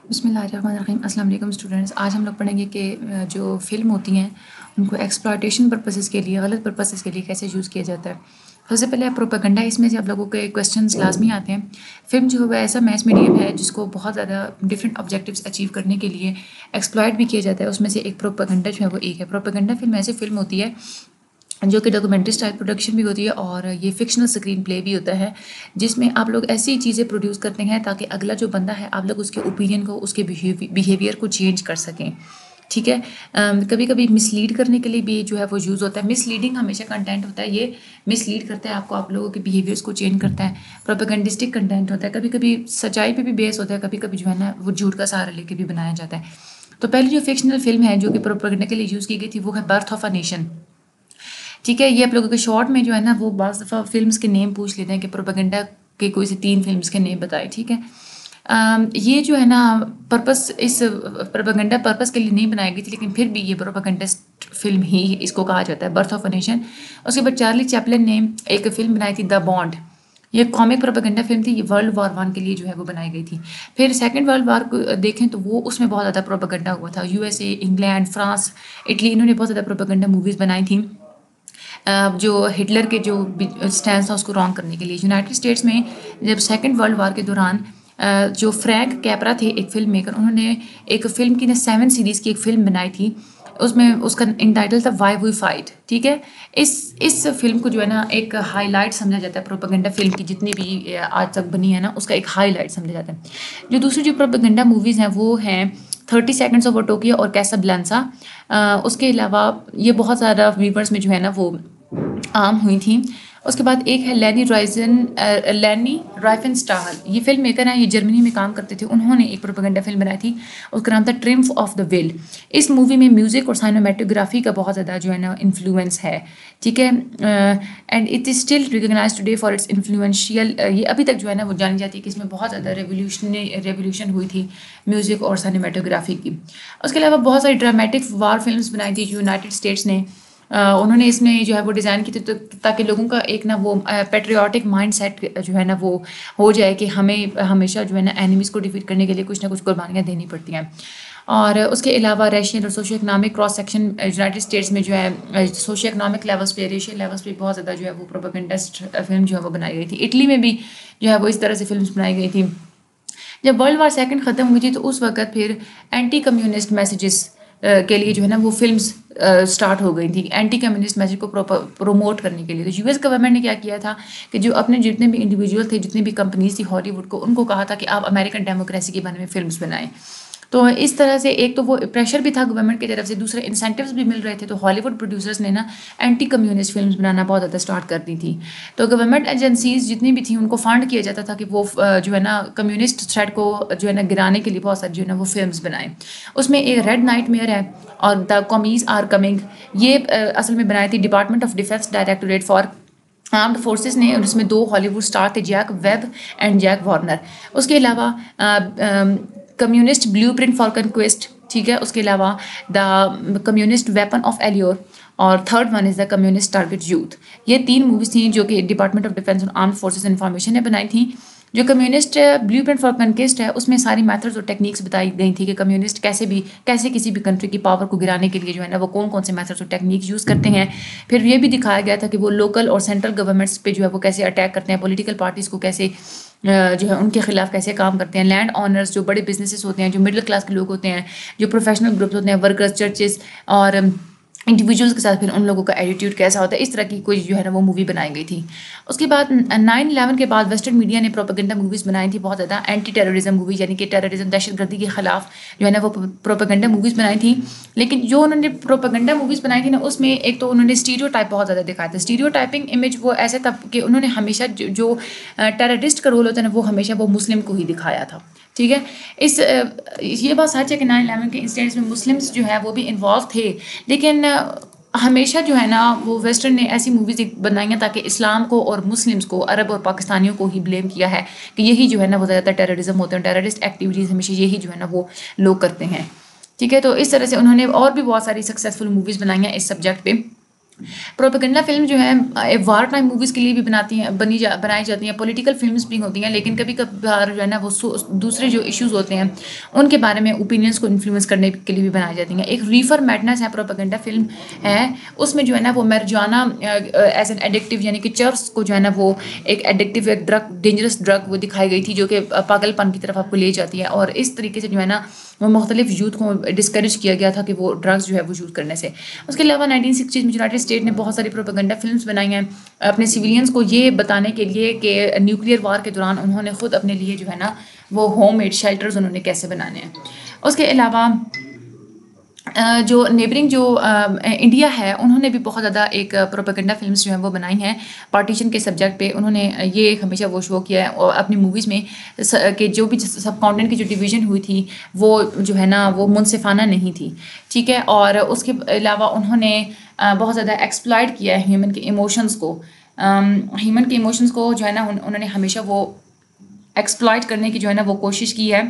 بسم اللہ الرحمن الرحیم. السلام علیکم اسٹوڈنٹس. آج ہم لوگ پڑھیں گے کہ جو فلم ہوتی ہیں ان کو ایکسپلائٹیشن پرپسز کے لیے، غلط پرپسز کے لیے کیسے یوز کیا جاتا ہے. سب سے پہلے پروپیگنڈا، اس میں سے آپ لوگوں کے کویسچنس لازمی آتے ہیں. فلم جو ہے ایسا میس میڈیم ہے جس کو بہت زیادہ ڈفرینٹ آبجیکٹیوز اچیو کرنے کے لیے ایکسپلائٹ بھی کیا جاتا ہے. اس میں سے ایک پروپیگنڈا جو ہے وہ ایک ہے. پروپیگنڈا فلم ایسی فلم ہوتی ہے جو کہ ڈاکومنٹری اسٹائل پروڈکشن بھی ہوتی ہے اور یہ فکشنل اسکرین پلے بھی ہوتا ہے، جس میں آپ لوگ ایسی چیزیں پروڈیوس کرتے ہیں تاکہ اگلا جو بندہ ہے آپ لوگ اس کے اوپینین کو، اس کے بیہیویئر کو چینج کر سکیں. ٹھیک ہے. کبھی کبھی مس لیڈ کرنے کے لیے بھی جو ہے وہ یوز ہوتا ہے. مس لیڈنگ ہمیشہ کنٹینٹ ہوتا ہے، یہ مس لیڈ کرتا ہے آپ لوگوں کے بیہیویئرس کو چینج کرتا ہے. پروپیگنڈسٹک کنٹینٹ ہوتا ہے، کبھی کبھی سچائی پہ بھی بیس ہوتا ہے، کبھی کبھی جو ہے نا وہ جھوٹ کا سہارا لے کے بھی بنایا جاتا ہے. تو پہلی جو فکشنل فلم ہے جو کہ پروپیگنڈا کے لیے یوز کی گئی تھی وہ ہے برتھ آف اے نیشن. ٹھیک ہے. یہ آپ لوگوں کے شارٹ میں جو ہے نا وہ بعض دفعہ فلمس کے نیم پوچھ لیتے ہیں کہ پروپیگنڈا کے کوئی سے 3 فلمس کے نیم بتائے. ٹھیک ہے. یہ جو ہے نا پرپس، اس پروپیگنڈا پرپس کے لیے نہیں بنائی گئی تھی، لیکن پھر بھی یہ پروپیگنڈسٹ فلم ہی اس کو کہا جاتا ہے، برتھ آف اے نیشن. اس کے بعد چارلی چیپلن نے ایک فلم بنائی تھی دا بانڈ. یہ کامک پروپیگنڈا فلم تھی. یہ ورلڈ وار 1 کے لیے جو ہے وہ بنائی گئی تھی. پھر سیکنڈ ورلڈ وار کو دیکھیں تو وہ اس میں بہت زیادہ پروپیگنڈا ہوا تھا. USA، انگلینڈ، فرانس، اٹلی، انہوں نے بہت زیادہ پروپیگنڈا موویز بنائی تھیں جو ہٹلر کے جو اسٹینڈ تھا اس کو رانگ کرنے کے لیے. یونائٹڈ اسٹیٹس میں جب سیکنڈ ورلڈ وار کے دوران جو فرینک کیپرا تھے ایک فلم میکر، انہوں نے ایک فلم کی 7 سیریز کی ایک فلم بنائی تھی. اس میں اس کا انٹائٹل تھا وائی وی فائٹ. ٹھیک ہے. اس فلم کو جو ہے نا ایک ہائی لائٹ سمجھا جاتا ہے پروپیگنڈا فلم کی، جتنی بھی آج تک بنی ہے نا اس کا ایک ہائی لائٹ سمجھا جاتا ہے. جو دوسری جو پروپیگنڈا موویز ہیں وہ ہیں 30 سیکنڈس آف ٹوکیو اور کیسابلانکا. اس کے علاوہ یہ بہت زیادہ ویورس میں جو ہے نا وہ عام ہوئی تھیں. اس کے بعد ایک ہے لینی رائفنسٹال. یہ فلم میکر ہیں، یہ جرمنی میں کام کرتے تھے. انہوں نے ایک پروپیگنڈا فلم بنائی تھی، اس کا نام تھا ٹرمف آف دا ول. اس مووی میں میوزک اور سائنومیٹوگرافی کا بہت زیادہ جو ہے نا انفلوئنس ہے. ٹھیک ہے. And it is still recognize today for its influential. یہ ابھی تک جو ہے نا وہ جانی جاتی ہے کہ اس میں بہت زیادہ ریولیوشن ہوئی تھی میوزک اور سائنومیٹوگرافی کی. اس کے علاوہ بہت ساری ڈرامیٹک وار فلمس بنائی تھی یونائٹڈ اسٹیٹس نے. انہوں نے اس میں جو ہے وہ ڈیزائن کی تھی تاکہ لوگوں کا ایک نا وہ پیٹریوٹک مائنڈ سیٹ جو ہے نا وہ ہو جائے کہ ہمیں ہمیشہ جو ہے نا اینیمیز کو ڈیفیٹ کرنے کے لیے کچھ نہ کچھ قربانیاں دینی پڑتی ہیں. اور اس کے علاوہ ریشین اور socio economic cross section United States میں جو ہے سوشو اکنامک لیولس پہ، ریشین لیولس پہ بہت زیادہ جو ہے وہ پروپیگنڈسٹ فلم جو ہے وہ بنائی گئی تھی. اٹلی میں بھی جو ہے وہ اس طرح سے فلمس بنائی گئی تھی. جب ورلڈ وار 2 ختم ہوئی تھی تو اس وقت پھر اینٹی کمیونسٹ میسیجز کے لیے جو ہے نا وہ فلمس اسٹارٹ ہو گئی تھیں اینٹی کمیونسٹ میسیج کو پروموٹ کرنے کے لیے. تو US گورنمنٹ نے کیا کیا تھا کہ جو اپنے جتنے بھی انڈیویجول تھے، جتنی بھی کمپنیز تھی ہالی ووڈ کو، ان کو کہا تھا کہ آپ امریکن ڈیموکریسی کے بارے میں فلمس بنائیں. تو اس طرح سے ایک تو وہ پریشر بھی تھا گورنمنٹ کی طرف سے، دوسرے انسینٹیوز بھی مل رہے تھے. تو ہالی ووڈ پروڈیوسرز نے نا اینٹی کمیونسٹ فلمس بنانا بہت زیادہ اسٹارٹ کر دی تھی. تو گورنمنٹ ایجنسیز جتنی بھی تھیں ان کو فنڈ کیا جاتا تھا کہ وہ جو ہے نا کمیونسٹ تھریٹ کو جو ہے نا گرانے کے لیے بہت ساری جو ہے نا وہ فلمس بنائیں. اس میں ایک ریڈ نائٹ میئر ہے اور دا کمیز آر کمنگ. یہ اصل میں بنائی تھی department of defense directorate for armed forces نے، اور اس میں 2 ہالی ووڈ اسٹار تھے، Jack Webb and Jack Warner. اس کے علاوہ communist blueprint for conquest. ٹھیک ہے. اس کے علاوہ the communist weapon of allure اور 3rd one is the communist target youth. یہ 3 موویز تھیں جو کہ ڈپارٹمنٹ آف ڈیفینس اور آرمڈ فورسز انفارمیشن نے بنائی تھیں. جو communist blueprint for conquest ہے اس میں ساری میتھڈز اور ٹیکنیکس بتائی گئی تھی کہ کمیونسٹ کیسے کسی بھی کنٹری کی پاور کو گرانے کے لیے جو ہے نا وہ کون سے میتھڈز اور ٹیکنیکس یوز کرتے ہیں. پھر یہ بھی دکھایا گیا تھا کہ وہ لوکل اور سینٹرل گورنمنٹس پہ جو ہے وہ کیسے اٹیک کرتے ہیں، پولیٹیکل پارٹیز کو کیسے جو ہے ان کے خلاف کیسے کام کرتے ہیں. لینڈ آنرز جو بڑے بزنسز ہوتے ہیں، جو مڈل کلاس کے لوگ ہوتے ہیں، جو پروفیشنل گروپس ہوتے ہیں، ورکرز، چرچز اور انڈیویجولس کے ساتھ پھر ان لوگوں کا ایٹیٹیوڈ کیسا ہوتا ہے. اس طرح کی کوئی جو ہے نا وہ مووی بنائی گئی تھی. اس کے بعد 9/11 کے بعد ویسٹرن میڈیا نے پروپیگنڈا موویز بنائی تھی بہت زیادہ. اینٹی ٹیررزم مووی یعنی کہ ٹیررزم، دہشت گردی کے خلاف جو ہے نا وہ پروپیگنڈا موویز بنائی تھی. لیکن جو انہوں نے پروپیگنڈا موویز بنائی تھی نا اس میں ایک تو انہوں نے اسٹیریو ٹائپ بہت زیادہ دکھایا تھا. اسٹیریو ٹائپنگ امیج وہ ایسے تھا کہ انہوں نے ہمیشہ جو ٹیررسٹ کا رول ہوتا ہے نا وہ ہمیشہ وہ مسلم کو ہی دکھایا تھا. ٹھیک ہے. یہ بات سچ ہے کہ 9/11 کے انسیڈنٹس میں مسلمس جو ہے وہ بھی انوالو تھے، لیکن ہمیشہ جو ہے نا وہ ویسٹرن نے ایسی موویز بنائی ہیں تاکہ اسلام کو اور مسلمس کو، عرب اور پاکستانیوں کو ہی بلیم کیا ہے کہ یہی جو ہے نا وہ زیادہ ٹیررزم ہوتے ہیں، ٹیررسٹ ایکٹیویٹیز ہمیشہ یہی جو ہے نا وہ لوگ کرتے ہیں. ٹھیک ہے. تو اس طرح سے انہوں نے اور بھی بہت ساری سکسیزفل موویز بنائی ہیں اس سبجیکٹ پہ. پروپیگنڈا فلم جو ہے وار ٹائم موویز کے لیے بھی بنائی جاتی ہیں، پولیٹیکل فلمس بھی ہوتی ہیں، لیکن کبھی کبھار جو ہے نا وہ دوسرے جو ایشوز ہوتے ہیں ان کے بارے میں اوپینینس کو انفلوئنس کرنے کے لیے بھی بنائی جاتی ہیں. ایک ریفر میڈنس ہے پروپیگنڈا فلم ہے، اس میں جو ہے نا وہ مرجانا ایز این ایڈکٹیو یعنی کہ چرس کو جو ہے نا وہ ایک ایڈکٹیو ایک ڈرگ ڈینجرس ڈرگ وہ دکھائی گئی تھی جو کہ پاگل پن کی طرف آپ کو لے جاتی ہے، اور اس طریقے سے جو ہے نا وہ مختلف یوتھ کو ڈسکریج کیا گیا تھا کہ وہ ڈرگس جو ہے وہ یوز کرنے سے. اس کے علاوہ 1960 میں یونائٹڈ اسٹیٹ نے بہت ساری پروپیگنڈا فلمس بنائی ہیں اپنے سویلینس کو یہ بتانے کے لیے کہ نیوکلیئر وار کے دوران انہوں نے خود اپنے لیے جو ہے نا وہ ہوم میڈ شیلٹرز انہوں نے کیسے بنانے ہیں. اس کے علاوہ جو نیبرنگ جو انڈیا ہے انہوں نے بھی بہت زیادہ ایک پروپیگنڈا فلمس جو ہیں وہ بنائی ہیں پارٹیشن کے سبجیکٹ پہ. انہوں نے یہ ہمیشہ وہ شو کیا ہے اور اپنی موویز میں کہ جو بھی سب کانٹینٹ کی جو ڈویژن ہوئی تھی وہ جو ہے نا وہ منصفانہ نہیں تھی، ٹھیک ہے. اور اس کے علاوہ انہوں نے بہت زیادہ ایکسپلائٹ کیا ہے ہیومن کے ایموشنس کو جو ہے نا انہوں نے ہمیشہ وہ ایکسپلائٹ کرنے کی جو ہے نا وہ کوشش کی ہے.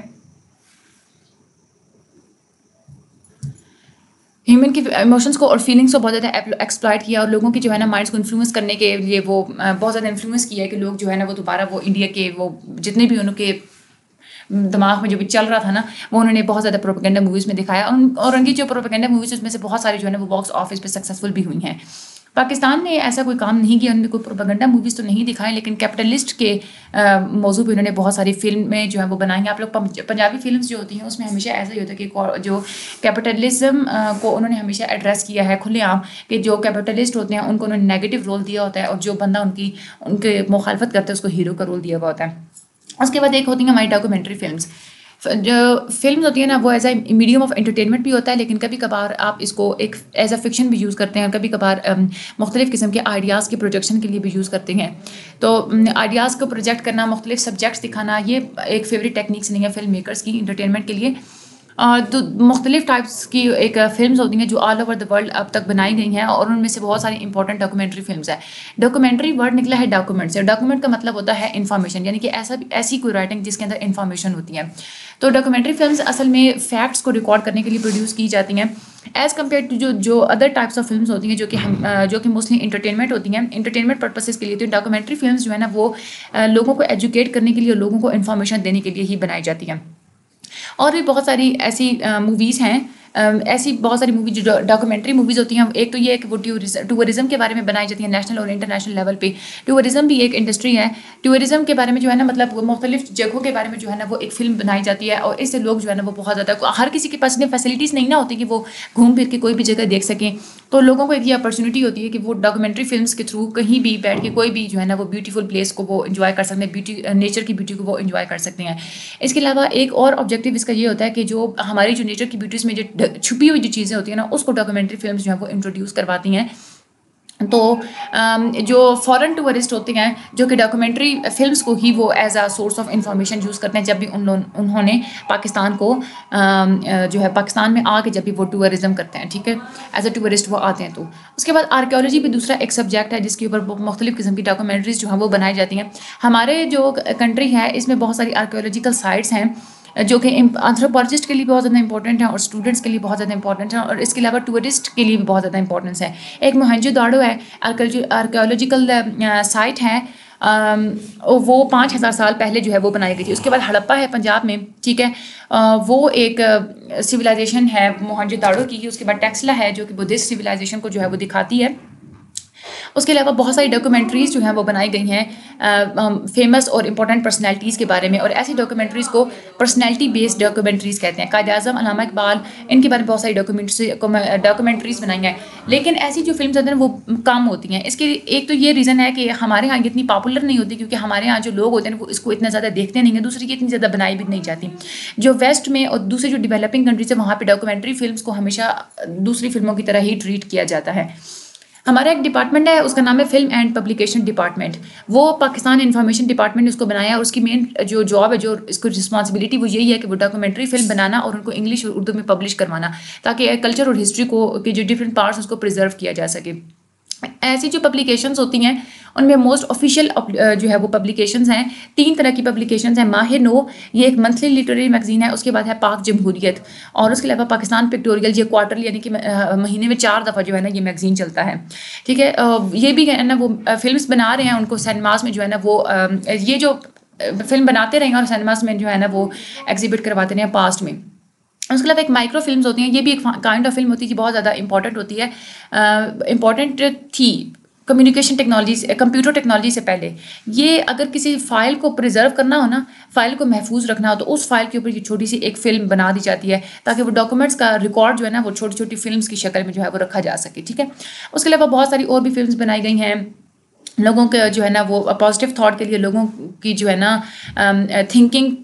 ہیومن کی ایموشنس کو اور فیلنگس کو بہت زیادہ ایکسپلائٹ کیا اور لوگوں کی جو ہے نا مائنڈس کو انفلوئنس کرنے کے لیے وہ بہت زیادہ انفلوئنس کیا ہے کہ لوگ جو ہے نا وہ دوبارہ وہ انڈیا کے وہ جتنے بھی ان کے دماغ میں جو بھی چل رہا تھا نا وہ انہوں نے بہت زیادہ پروپیگنڈا موویز میں دکھایا، اور ان کی جو پروپیگنڈا موویز اس میں سے بہت ساری جو ہے نا وہ باکس آفس پہ سکسیزفل بھی ہوئی ہیں. پاکستان نے ایسا کوئی کام نہیں کیا، انہوں نے کوئی پروپیگنڈا موویز تو نہیں دکھائے، لیکن کیپٹلسٹ کے موضوع پہ انہوں نے بہت ساری فلمیں جو ہیں وہ بنائی ہیں. آپ لوگ پنجابی فلمس جو ہوتی ہیں اس میں ہمیشہ ایسا ہی ہوتا ہے کہ جو کیپٹلزم کو انہوں نے ہمیشہ ایڈریس کیا ہے کھلے عام کہ جو کیپٹلسٹ ہوتے ہیں ان کو انہوں نے نیگیٹو رول دیا ہوتا ہے، اور جو بندہ ان کے مخالفت کرتا ہے اس کو ہیرو کا رول دیا ہوا ہوتا ہے. اس کے بعد ایک ہوتی ہیں ہماری ڈاکومنٹری فلمس. جو فلمز ہوتی ہیں نا وہ as a medium of entertainment بھی ہوتا ہے، لیکن کبھی کبھار آپ اس کو ایک ایز اے فکشن بھی یوز کرتے ہیں، کبھی کبھار مختلف قسم کے آئیڈیاز کے پروجیکشن کے لیے بھی یوز کرتے ہیں. تو آئیڈیاز کو پروجیکٹ کرنا، مختلف سبجیکٹس دکھانا، یہ ایک فیوریٹ ٹیکنیکس نہیں ہے فلم میکرس کی انٹرٹینمنٹ کے لیے. تو مختلف ٹائپس کی ایک فلمز ہوتی ہیں جو آل اوور دا ورلڈ اب تک بنائی گئی ہیں، اور ان میں سے بہت ساری امپورٹنٹ ڈاکومنٹری فلمز ہیں. ڈاکومنٹری ورڈ نکلا ہے ڈاکومنٹ سے، ڈاکومنٹ کا مطلب ہوتا ہے انفارمیشن، یعنی کہ ایسی کوئی رائٹنگ جس کے اندر انفارمیشن ہوتی ہے. تو ڈاکومنٹری فلمز اصل میں فیکٹس کو ریکارڈ کرنے کے لیے پروڈیوس کی جاتی ہیں ایز کمپیئر ٹو جو ادر ٹائپس آف فلمز ہوتی ہیں جو کہ موسٹلی انٹرٹینمنٹ ہوتی ہیں، انٹرٹینمنٹ پرپسز کے لیے. تو ڈاکومنٹری فلمز جو ہے نا وہ لوگوں کو ایجوکیٹ کرنے کے لیے اور لوگوں کو انفارمیشن دینے کے لیے ہی بنائی جاتی ہیں. اور بھی بہت ساری ایسی موویز ہیں، ایسی بہت ساری موویز جو ڈاکومنٹری موویز ہوتی ہیں. ایک تو یہ ہے کہ وہ ٹورزم کے بارے میں بنائی جاتی ہیں نیشنل اور انٹرنیشنل لیول پہ. ٹورزم بھی ایک انڈسٹری ہے. ٹورزم کے بارے میں جو ہے نا مطلب مختلف جگہوں کے بارے میں جو ہے نا وہ ایک فلم بنائی جاتی ہے، اور اس سے لوگ جو ہے نا وہ بہت زیادہ، ہر کسی کے پاس اتنی فیسلٹیز نہیں نہ ہوتی کہ وہ گھوم پھر کے کوئی بھی جگہ دیکھ سکیں. تو لوگوں کو ایک یہ اپرچونیٹی ہوتی ہے کہ وہ ڈاکومنٹری فلمس کے تھرو کہیں بھی بیٹھ کے کوئی بھی جو ہے نا وہ بیوٹیفل پلیس کو وہ انجوائے کر سکتے ہیں، نیچر کی بیوٹی کو وہ انجوائے کر سکتے ہیں. اس کے علاوہ ایک اور آبجیکٹیو اس کا یہ ہوتا ہے کہ جو ہماری جو نیچر کی بیوٹیز میں جو چھپی ہوئی جو چیزیں ہوتی ہیں نا اس کو ڈاکومنٹری فلمس جو ہیں وہ انٹروڈیوس کرواتی ہیں. تو جو فارن ٹورسٹ ہوتے ہیں جو کہ ڈاکومنٹری فلمس کو ہی وہ as a source of information use کرتے ہیں جب بھی انہوں نے پاکستان کو جو ہے پاکستان میں آ کے جب بھی وہ ٹورزم کرتے ہیں، ٹھیک ہے، ایز اے ٹورسٹ وہ آتے ہیں. تو اس کے بعد آرکیولوجی بھی دوسرا ایک سبجیکٹ ہے جس کے اوپر مختلف قسم کی ڈاکومنٹریز جو ہیں وہ بنائی جاتی ہیں. ہمارے جو کنٹری ہے اس میں بہت ساری آرکیولوجیکل سائٹس ہیں جو کہ انتھروپولوجسٹ کے لیے بہت زیادہ امپورٹنٹ ہیں اور اسٹوڈنٹس کے لیے بہت زیادہ امپورٹنٹ ہیں، اور اس کے علاوہ ٹورسٹ کے لیے بھی بہت زیادہ امپورٹنس ہے. ایک موہنجو داڑو ہے، آرکیولوجیکل سائٹ ہے، وہ 5000 سال پہلے جو ہے وہ بنائی گئی تھی. اس کے بعد ہڑپا ہے پنجاب میں، ٹھیک ہے، وہ ایک سویلائزیشن ہے موہنجو داڑو کی. اس کے بعد ٹیکسلا ہے جو کہ بدھسٹ سویلائزیشن کو جو ہے وہ دکھاتی ہے. اس کے علاوہ بہت ساری ڈاکومنٹریز جو ہیں وہ بنائی گئی ہیں فیمس اور امپورٹنٹ پرسنالٹیز کے بارے میں، اور ایسی ڈاکومنٹریز کو پرسنالٹی بیسڈ ڈاکومنٹریز کہتے ہیں. قائد اعظم، علامہ اقبال، ان کے بارے میں بہت ساری ڈاکومنٹریز بنائی ہیں، لیکن ایسی جو فلمز ہوتی ہیں وہ کم ہوتی ہیں. اس کے ایک تو یہ ریزن ہے کہ ہمارے یہاں اتنی پاپولر نہیں ہوتی کیونکہ ہمارے یہاں جو لوگ ہوتے ہیں وہ اس کو اتنا زیادہ دیکھتے نہیں ہیں. دوسری کی اتنی زیادہ بنائی بھی نہیں جاتی. جو ویسٹ میں اور دوسری جو ڈیولپنگ کنٹریز ہے وہاں پہ ڈاکومنٹری فلمس کو ہمیشہ دوسری فلموں کی طرح ہی ٹریٹ کیا جاتا ہے. ہمارا ایک ڈپارٹمنٹ ہے، اس کا نام ہے فلم اینڈ پبلیکیشن ڈپارٹمنٹ. وہ پاکستان انفارمیشن ڈپارٹمنٹ نے اس کو بنایا، اور اس کی مین جو جاب ہے، جو اس کو رسپانسبلٹی وہ یہی ہے کہ وہ ڈاکومنٹری فلم بنانا اور ان کو انگلش اور اردو میں پبلش کروانا تاکہ کلچر اور ہسٹری کو کے جو ڈفرینٹ پارٹس اس کو پریزرو کیا جا سکے. ایسی جو پبلیکیشنز ہوتی ہیں ان میں موسٹ آفیشیل جو ہے وہ پبلیکیشنز ہیں. 3 طرح کی پبلیکیشنز ہیں. ماہر نو یہ ایک منتھلی لٹریری میگزین ہے. اس کے بعد ہے پاک جمہوریت, اور اس کے علاوہ پاکستان پکٹوریل, یہ کوارٹرلی یعنی کہ مہینے میں 4 دفعہ جو ہے نا یہ میگزین چلتا ہے. ٹھیک ہے, یہ بھی ہے نا وہ فلمس بنا رہے ہیں, ان کو سینماز میں جو ہے نا وہ یہ جو فلم بناتے رہیں گے اور سینماز میں جو ہے نا وہ ایگزیبٹ کرواتے رہے ہیں پاسٹ میں. اس کے علاوہ ایک مائکرو فلمز ہوتی ہیں, یہ بھی ایک کائنڈ آف فلم ہوتی ہے, یہ بہت زیادہ امپورٹنٹ ہوتی ہے, امپورٹنٹ تھی کمیونیکیشن ٹیکنالوجی سے, کمپیوٹر ٹیکنالوجی سے پہلے. یہ اگر کسی فائل کو پریزرو کرنا ہو نا, فائل کو محفوظ رکھنا ہو, تو اس فائل کے اوپر یہ چھوٹی سی ایک فلم بنا دی جاتی ہے تاکہ وہ ڈاکومنٹس کا ریکارڈ جو ہے نا وہ چھوٹی چھوٹی فلمس کی شکل میں جو ہے وہ رکھا جا سکے. ٹھیک ہے, اس کے علاوہ بہت ساری اور بھی فلمس بنائی گئی ہیں لوگوں کے جو ہے نا وہ پازیٹیو تھاٹ کے لیے, لوگوں کی جو ہے نا تھنکنگ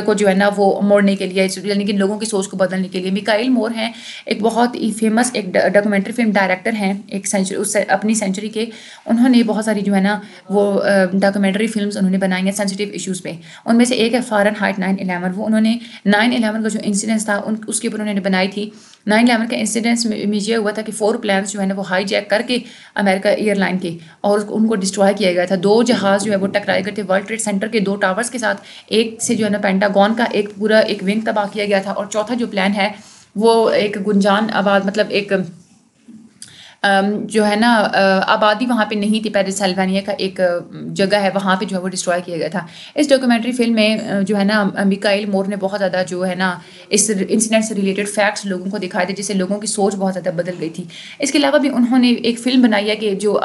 کو جو ہے نا وہ موڑنے کے لیے, یعنی کہ لوگوں کی سوچ کو بدلنے کے لیے. میکائل مور ہیں, ایک بہت ہی فیمس ایک ڈاکومنٹری فلم ڈائریکٹر ہیں, ایک سینچری اس سے اپنی سینچری کے. انہوں نے بہت ساری جو ہے نا وہ ڈاکومنٹری فلمس انہوں نے بنائی ہیں سینسٹیو ایشوز پہ. ان میں سے ایک ہے فارنہائٹ 9/11. وہ انہوں نے 9/11 کا جو انسیڈنس تھا اس کے اوپر انہوں نے بنائی تھی. 9/11 کا انسیڈنس میں یہ ہوا تھا کہ 4 پلانس جو ہے نا وہ ہائی جیک کر کے امریکہ ایئر لائن کے, اور ان کو ڈسٹرائے کیا گیا تھا. 2 جہاز جو ہے وہ ٹکرائے گئے تھے ورلڈ ٹریڈ سینٹر کے 2 ٹاورس کے ساتھ. ایک سے جو ہے نا پینٹاگون کا ایک پورا ایک ونگ تباہ کیا گیا تھا, اور چوتھا جو پلان ہے وہ ایک گنجان آباد, مطلب ایک جو ہے نا آبادی وہاں پہ نہیں تھی, پینسلوانیا کا ایک جگہ ہے وہاں پہ جو ہے وہ ڈسٹرائے کیا گیا تھا. اس ڈاکومنٹری فلم میں جو ہے نا میکائل مور نے بہت زیادہ جو ہے نا اس انسیڈنٹ سے ریلیٹڈ فیکٹس لوگوں کو دکھائے تھے, جس سے لوگوں کی سوچ بہت زیادہ بدل گئی تھی. اس کے علاوہ بھی انہوں نے ایک فلم بنائی ہے کہ جو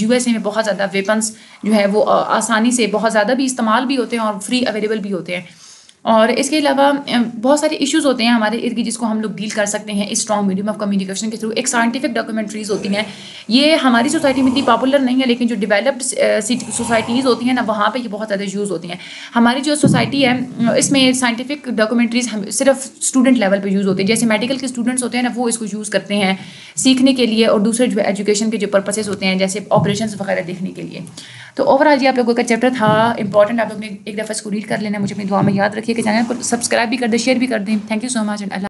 USA میں بہت زیادہ ویپنس جو ہے وہ آسانی سے بہت زیادہ بھی استعمال بھی ہوتے ہیں اور فری اویلیبل بھی ہوتے ہیں. اور اس کے علاوہ بہت سارے ایشوز ہوتے ہیں ہمارے ارد گرد جس کو ہم لوگ ڈیل کر سکتے ہیں اسٹرانگ میڈیم آف کمیونیکیشن کے تھرو. ایک سائنٹیفک ڈاکومنٹریز ہوتی ہیں, یہ ہماری سوسائٹی میں اتنی پاپولر نہیں ہے, لیکن جو ڈیولپڈ سوسائٹیز ہوتی ہیں نا وہاں پہ یہ بہت زیادہ یوز ہوتی ہیں. ہماری جو سوسائٹی ہے اس میں سائنٹیفک ڈاکومنٹریز صرف اسٹوڈنٹ لیول پہ یوز ہوتی ہے. جیسے میڈیکل کے اسٹوڈنٹس ہوتے ہیں نا وہ اس کو یوز کرتے ہیں سیکھنے کے لیے, اور دوسرے جو ایجوکیشن کے جو پرپسز ہوتے ہیں جیسے آپریشنس وغیرہ دیکھنے کے لیے. تو اوور آل یہ آپ لوگوں کا چیپٹر تھا امپورٹنٹ, آپ لوگ نے ایک دفعہ اس کو ریڈ کر لینا. مجھے اپنی دعا میں یاد رکھیے کہ چینل کو سبسکرائب بھی کر دیں, شیئر بھی کر دیں. Thank you so much.